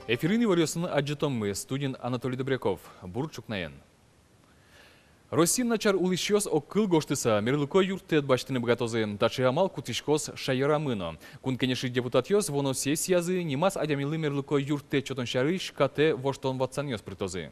Эфирini варiosun аджитомы, студент Анатолий Добряков, Бурчукнаен. Россия начар улищос окыл гоштыса, мерлыко юртет баштыны бгатозы, тачи амал кутишкос шайырамыно. Кун кенеши депутатьос воно сессиязы, немас адямилы мерлыко юртет чотоншарыш кате воштон ватсаньос притозы.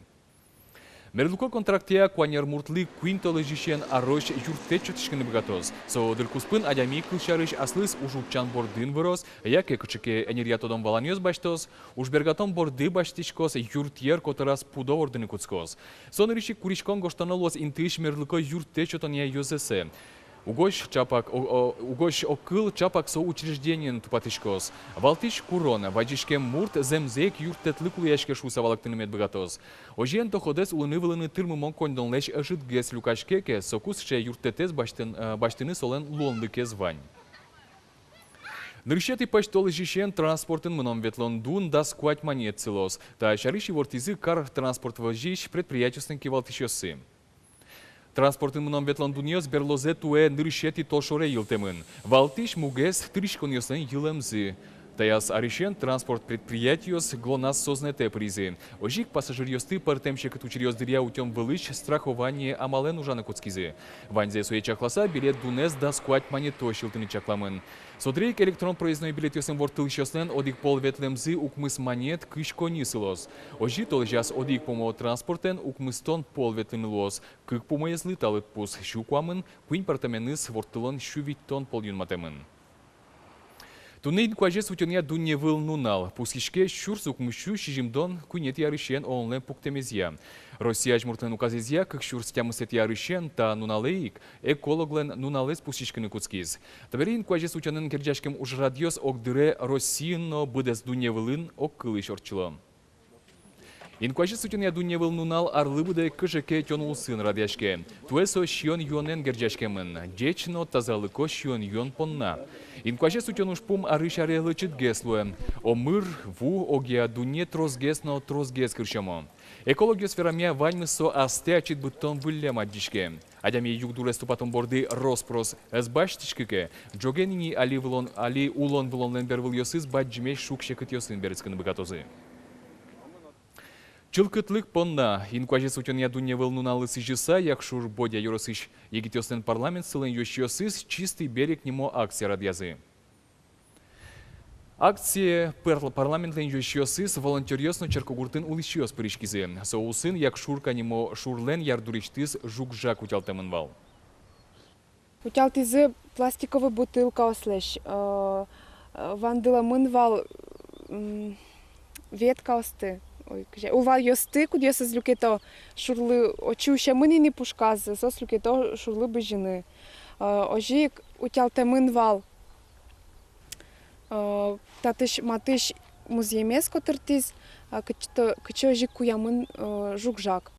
Мерлыко контрактия куанер муртлы куинтологишен аррош юртет чотышкыны бгатоз. Со дыркуспын адями кылшарыш аслыс ужучан бордын вырос, яке кычыке энергиятодон валаньос баштоз, ужбергатон борды баштишкос юртьер которас пудо ордыны куцкоз. Сонырыши куришкон гоштанолос интыш мерлыко юртет чотония юзесе. Угощ окыл чапак со учреждениен тупатышкос. Валтиш курона, вадишке мурт земзек юртетлы кулияшке шусавалактынымет бгатоз. Ожен тоходес улыны тырмы монкондон леш ажитгес люкашкеке сокусше юртетес баштыны солен лонлыке звань. Нырщеты паштолы жишен транспортын мыном ветлон дун да скуать монет целос. Та шариши вортизы кар транспорт вожищ предприятельствен кивалтышосы. Транспортын мыном ветлон дуньёс берлозе туэ нырщети тошоре йылтемын. Валтиш мугес тырышкон йослен йылемзы. Таяс аришен транспорт предприятиос глонас сознете призы. Ожик пассажирьосты партемщик тучерьос дыря утем вылыч страхование амален ужаны куцкизы. Ванзе суе чакласа билет дунес да скуать монето щилтыны чакламын. Содрейк электрон проездной билет йосен вортылщослен одик пол ветлемзы укмыс монет кышко нисылос. Ожи толжас одик помо транспортен укмыстон пол ветлынылос. Кык помоезлы талыт пус щукуамын, куин партаменыс вортылон щувиттон пол юнматемын. Тунейн куажес утюня дунне выл нунал. Пускишке щурс укмыщу шижимдон кунет ярышен онлен пуктемезия. Россия жмуртен указезия, как щурс тямысет ярышен та нуналейк, экологлен нуналес пускишкины куцкиз. Таберин куажес утюнен керджашкем уж радиос окдыре Россино будес дунне вылын оккылыш орчыло. Инкуажес утюня дунне выл нунал арлы буде кыжеке тёнул сын радяшке. Туэсо щион юонен герджашкемын. Дечно тазалыко щион юон понна. Инкуажес утюнуш пум арышаре лычит геслуэ. Омыр ву огия дуне трозгесно трозгес кыршамо. Экологиосферамия ваньмысо асте ачит буттон выллем аддишке. Адями югдурес тупатон борды роспрос эсбаштишкеке. Джогенини али улон вылон ленбер выльосыз баджимеш шукшекыт йосын берецканы богатозы. Чылкытлык понна. Инкуажес утюня дуне выл нуналы сыжыса, якшур бодя юросыш. Егитёстен парламент сылын йощиосыз чистый берег немо акция радязы. Акция парламентлен йощиосыз волонтерьёсно черкогуртын улищиос пырышкизы. Соусын якшурка немо шурлен ярдуриштыз жукжак утялтемын вал. Утялтызы пластиковый бутылка ослеш. Вандыламын вал ветка осты. Увал йосты, куди йосыз люкето шурлы очуща мынини пушказы, сос люкето шурлы быжины. Ожик утялтемын вал. Татыш матыш музеймес котыртыз, кычо ожик куямын жукжак.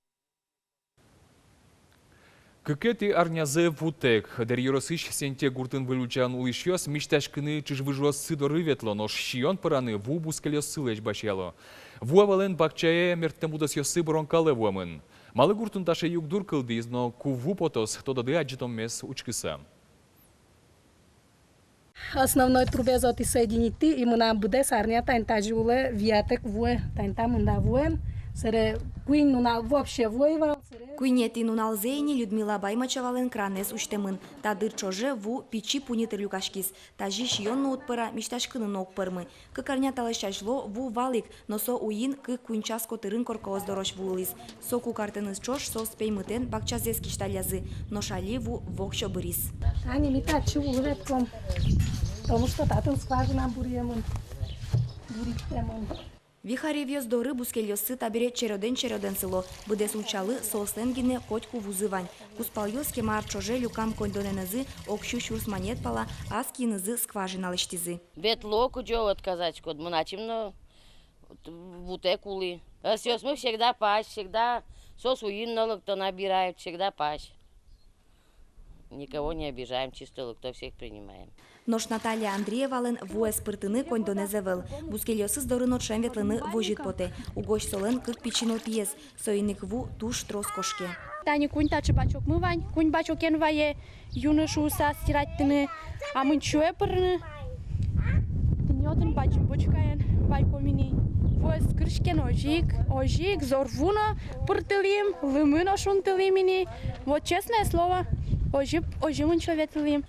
Кыкети арнязе вутек, дер юросыш сенте гуртын вылучан улышьос, мишташкыны чыжвыжос сыдоры ветло, но шион параны ву бускалёс сылэч башяло. Ву авален бакчае мертем будос йосы бронкале вуамын. Малы гуртын таше югдур кылдыз, но куву потос тодады аджитом мес учкыса. Основной трубезот и соединити, и мына буде сарня тайнта жуле виатек вуэ, тайнта мында вуэн. Куин нунал вообще воевал. Куинети нунал зейни Людмила Баймачавален кранес уштемын. Та дырчоже ву пичи пунитер люкашкис. Та жиш йон ноутпара мишташкынын окпырмы. Кыкарня талашашло ву валик, но со уин кы куинчас котырын коркоз дорош вулылис. Со кукартыныз чош со спеймытен бакчазес кишталязы. Но шали ву вокшо бырис. Ани мита чу улетком. Потому что татын скважина бурьемын. Буритемын. Вихаревьёс доры бускельёсы табере чероден сыло. Быдес учалы соосленгине котку вузывань. Куспалёс кемар чоже люкам кондоненызы окщу шурс монет пала, аскинызы скважиналыштизы. Ветло кудё отказать код муначимно вутекулы. Сёс мы всегда паш, всегда сос уиннолог, кто набирает, всегда паш. Никого не обижаем, чисто кто всех принимаем. Нош Наталья Андреевален вуэс пыртыны кондонезевел. Бускельосыз дорынот шемветлыны вожит поте. Угощ солен кык пичинот ес. Соиник ву туш трос кошке. Тани кунь тачы бачок мывань, кунь бачок енвае, юны шуса стирать тыны, а мы чуэ пырны. нотен бачим бочкаен вайкомини. Вос крышкен ожик, зорвуно пыртылим, лымыно шунтылимини. Вот честное слово, ожимын человетылим.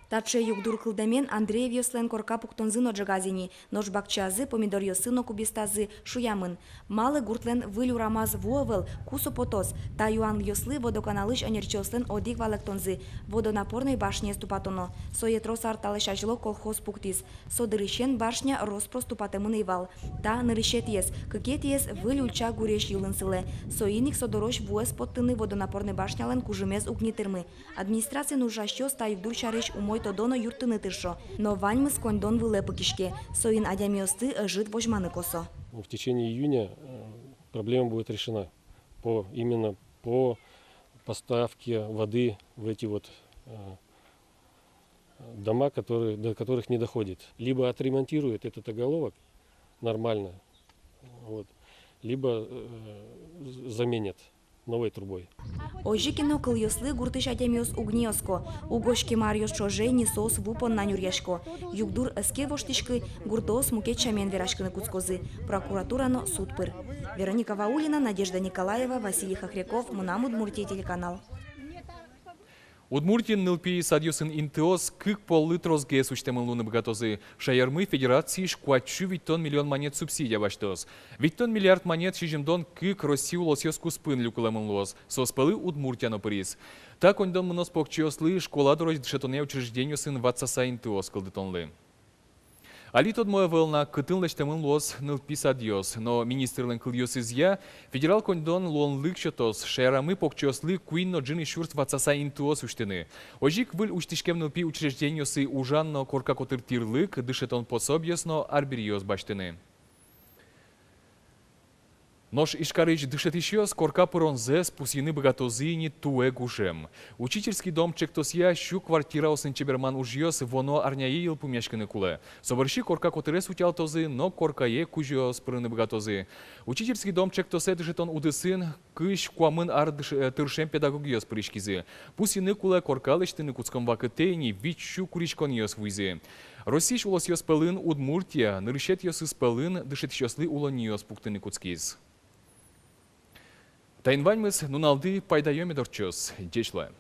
Таче югдур кылдамен Андреев йослен корка пуктонзын оджагазини, нож бакчазы, помидор йосыно кубистазы, шуямын. Малы гуртлен вылю рамаз вуовел, кусо потос, та юан йослы водоканалыш анерчослен одик валектонзы, водонапорной башне ступатоно. Соетро сарталышажило колхоз пуктиз, содырыщен башня роспрос ступатемын ивал. Та нырыщет ес, кыкет ес выль ульча гуреш юлынсыле. Соиник содорош вуэс подтыны водонапорной башнялен кужемез угнитырмы. Администрация нужащос та югдур чарыш умой тодоно юртыны тыршо, но ваньмы сконьдон вылепы кишке. Соин адямиосты жит вожманы косо. В течение июня проблема будет решена именно по поставке воды в эти вот дома, до которых не доходит. Либо отремонтируют этот оголовок нормально, вот, либо заменят новой трубой. Ожикино кыл йослы гуртыш адямиос угниоско, угошки мариос чоже нисос вупон на нюрьяшко. Югдур эске воштишкы гуртос муке чамен верашкыны куцкозы. Прокуратурано суд пыр. Вероника Ваулина, Надежда Николаева, Василий Хохряков, Мунам Удмуртия телеканал. Удмуртин нылпи садьосын интеос кык полы трозге сучтемын луны богатозы. Шаярмы федерации шкуатчу виттон миллион монет субсидия баштоз. Виттон миллиард монет шижимдон кык Россию лосьос куспын люкулемын лос. Соспылы Удмуртияно приз. Так ондон мнос покчиослы школа дорож дшетоне учреждению сын ватсаса интеос кылдытонлы. Али тот моя волна кытын лештемын лос нылпи садьос, но министрлен кыльос изья федерал кондон лон лыкшотос шайрамы покчослы куинно джины шурт ватсаса интуос уштыны. Ожик выль уштишкем нылпи учреждениосы ужанно корка котыртирлык дышетон пособьесно арбириос баштыны. Нож ишкарыч дышет еще скорка пронзе спусины богатозыни туэ гужем. Учительский дом чектосья щу квартира осынчеберман ужьёс воно арняе пумешканы куле. Соборщи корка котырес утялтозы, но коркае кужьёс прыны богатозы. Учительский дом чектосе дышетон удысын кыш куамын ар тыршем педагогиос прышкизы. Пусины куле коркалыштыны куцком вакытейни вичу куричконьёс вуйзы. Российш улосьёс пылын Удмуртия, нырышет ёс из пылын дышет щёслы улоньёс пуктыны куцкиз. Тайнваньмыз нуналды пайдаёме дорчос, дечле.